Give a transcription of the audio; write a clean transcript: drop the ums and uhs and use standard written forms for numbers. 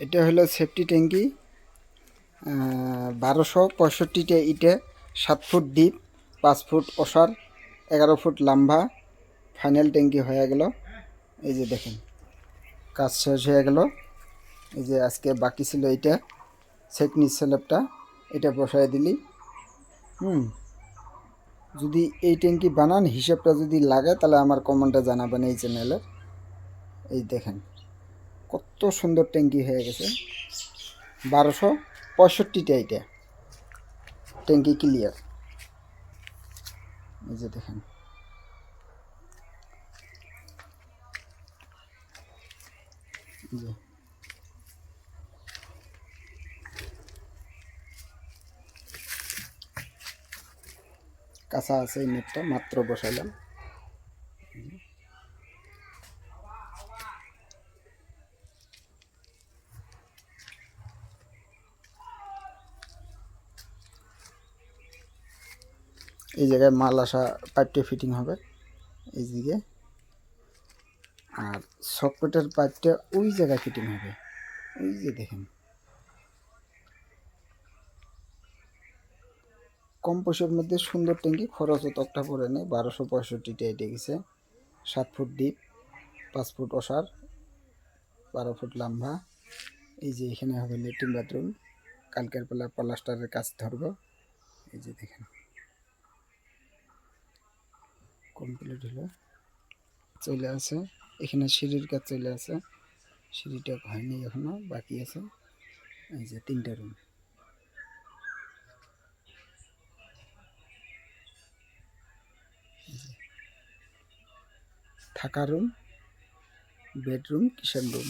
এটা হলো সেফটি ট্যাঙ্কি 1265টা ইটে 7 ফুট ডিপ 5 ফুট ওসার 11 ফুট লম্বা ফাইনাল ট্যাঙ্কি হয়ে গেল। এই যে দেখেন কাজ শেষ হয়ে গেল। এই যে আজকে বাকি ছিল এটা সেকনি স্ল্যাবটা, এটা বসায় দিলি। যদি এই ট্যাঙ্কি বানান হিসাবটা যদি লাগে তাহলে আমার কমেন্টে জানাবেন এই চ্যানেলের। এই দেখেন কত সুন্দর ট্যাঙ্কি হয়ে গেছে। 1265টা এটা ট্যাঙ্কি ক্লিয়ার। এই যে দেখেন যে কাঁচা আছে এই নেটটা মাত্র বসাইলাম। এই জায়গায় মাল আসা পাইপটা ফিটিং হবে এই দিকে, আর সকেটের পাইপটা ওই জায়গায় ফিটিং হবে। ওই যে দেখেন কম পয়সার মধ্যে সুন্দর ট্যাঙ্কি, খরচও তকটা পড়ে নেই। 1265টা এটে গেছে 7 ফুট ডিপ 5 ফুট ওসার 12 ফুট লম্বা। এই যে এখানে হবে ল্যাট্রিন বাথরুম, কালকের বেলা প্লাস্টারের কাজ ধরবো। এই যে দেখেন কমপ্লিট হলো, চলে আসে। এখানে সিঁড়ির কাজ চলে আসে, সিঁড়িটা হয়নি এখনো, বাকি আছে। এই যে 3টা রুম, থাকা রুম, বেডরুম, কিচেন রুম।